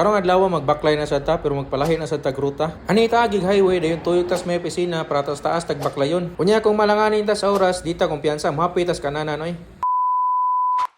Karong adlaw magbaklay na sa ta pero magpalahi na sa tagruta. Ani taagig highway dayon tuyok tas may opisina para taas tagbaklayon. Unya kung malanganin ta sa oras dita kumpiyansa mahapit tas kananan oy.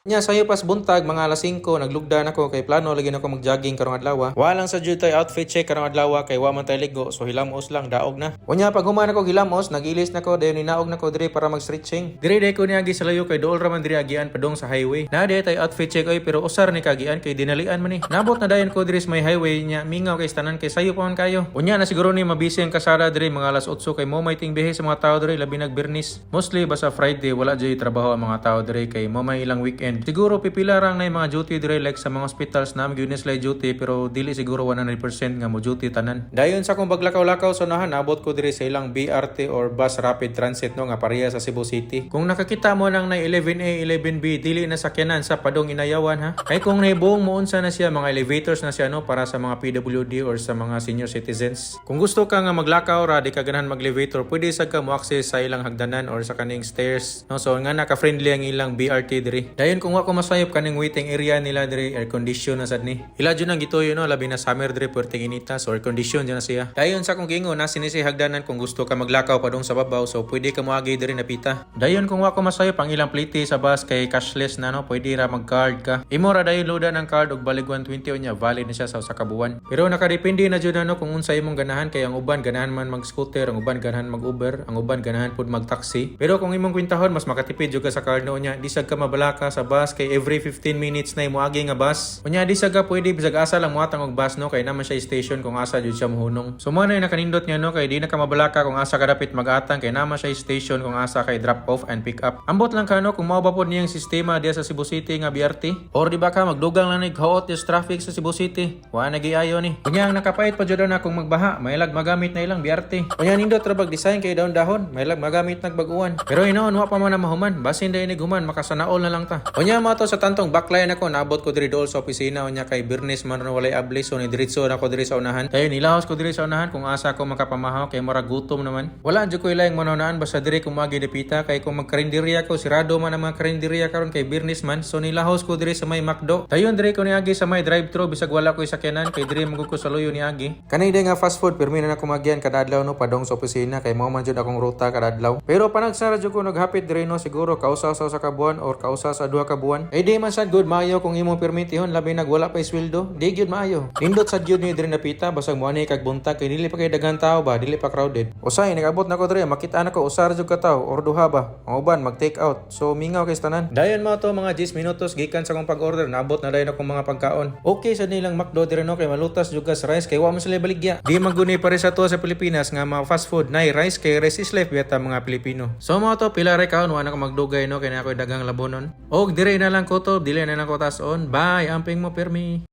Nya sayo pas buntag mga alas 5 naglugdan ako kay plano lagi na ako mag-jogging karong adlaw. Walang sa jud tay outfit check karong adlaw kay wa man tay ligo so hilamos lang daog na. Unya pag human ako hilamos nagilis na ko dayon ninaog na ko dire para mag-stretching. Dire day ko niagi sa layo kay dool ra man dire agian padong sa highway. Na day tay outfit check oy pero usar ni kagian kay dinalian man ni. Nabot na dayon ko dire sa may highway nya mingaw kay tanan kay sayo pa man kayo. Unya na siguro ni mabisi ang kasada dire mga alas 8 kay mo may ting bihe sa mga tao dire labi nag-Bernis. Mostly basta Friday wala jay trabaho ang mga tao dire kay mo may ilang weekend. Siguro pipila lang na yung mga duty dire like sa mga hospitals na gyud sila duty pero dili siguro 100% nga mo duty tanan. Dayon sa kung baglakaw-lakaw so nahan nabot ko dire sa ilang BRT or bus rapid transit no nga pareha sa Cebu City. Kung nakakita mo nang na 11A, 11B dili na sakyanan sa padong inayawan ha. Kay kung naibuong mo unsa na siya mga elevators na siya no para sa mga PWD or sa mga senior citizens. Kung gusto ka nga maglakaw ra di ka ganahan mag-elevator, pwede sa ka mo access sa ilang hagdanan or sa kaning stairs no so nga naka-friendly ang ilang BRT dire. Dayon kung wa ko masayop kaning waiting area nila dire air condition na sad ni. Ila jud ang gituyo no labi na summer dire puwerte inita so air condition jud na siya. Dayon sa kung gingon na sinisi hagdanan kung gusto ka maglakaw padung sa babaw so pwede ka moagi dire napita. Dayon kung wa ko masayop ang ilang plite sa bus kay cashless na no pwede ra mag-card ka. Imo ra dayon loadan ang card og balig 120 unya valid na siya sa usa ka buwan. Pero nakadepende na jud no kung unsa imong ganahan kay ang uban ganahan man mag-scooter, ang uban ganahan mag-Uber, ang uban ganahan pud mag-taxi. Pero kung imong kwintahon mas makatipid jud ka sa card no unya di sad ka mabalaka sa bus kay every 15 minutes na moagi nga bus. Unya di sa ga pwede bisag asa lang moatang og bus no kay naman siya station kung asa jud siya mohunong. So mo na nakanindot niya no kay di na ka mabalaka kung asa ka dapit mag-atang kay naman siya station kung asa kay drop off and pick up. Ambot lang ka no kung mao ba pod niyang sistema diya sa Cebu City nga BRT or di ba ka magdugang lang naghaot yung traffic sa Cebu City. Wa nagiayo ni. Unya ang nakapait pa jud na kung magbaha, mailag magamit na ilang BRT. Unya nindot ra bag design kay daon-dahon, mailag magamit nagbaguan. Pero inon wa pa man na mahuman, basin day ni guman makasanaol na lang ta. Unya mo to sa tantong backline ako naabot ko diri dool sa opisina unya kay Bernis man walay ablis so ni diretso na ko diri sa unahan. Dayon nilahos ko diri sa unahan kung asa ko makapamahaw kay mura gutom naman. Wala jud ko ilang manunaan basta diri ko magi depita kay kung magkarinderya ko sirado man ang mga karinderya karon kay Bernis man so nilahos ko diri sa may McDo. Dayon diri ko niagi sa may drive-thru bisag wala ko sakyanan kay diri magud ko sa luyo niagi. Kanay nga fast food permi na ako magyan kada adlaw no padong sa opisina kay mao man jud akong ruta kada adlaw. Pero panagsara jud ko naghapit diri no siguro kausa sa ka buwan or kausa sa 2 ka buwan. Ay di man sad good maayo kung imong permitihon labi nagwala pa sweldo di gyud maayo. Nindot sad gyud ni diri napita basag mo ani kag buntag kay dili pa kay daghan tao ba dili pa crowded. Usay nagabot na ko diri makita na ko usar jud ka tawo or duha ba. Ang uban mag take out. So mingaw kay tanan. Dayon mo to mga 10 minutos gikan sa kong pag-order nabot na dayon akong mga pagkaon. Okay sa nilang McDo diri no kay malutas jud ka sa rice kay wa man sila baligya. Di man guni pare sa to sa Pilipinas nga mga fast food nay rice kay rice is life beta mga Pilipino. So mo to pila ra kaon wa na ko magdugay no kay na ako dagang labonon. Og dire na lang ko to dili na lang ko tason. Bye, amping mo permi.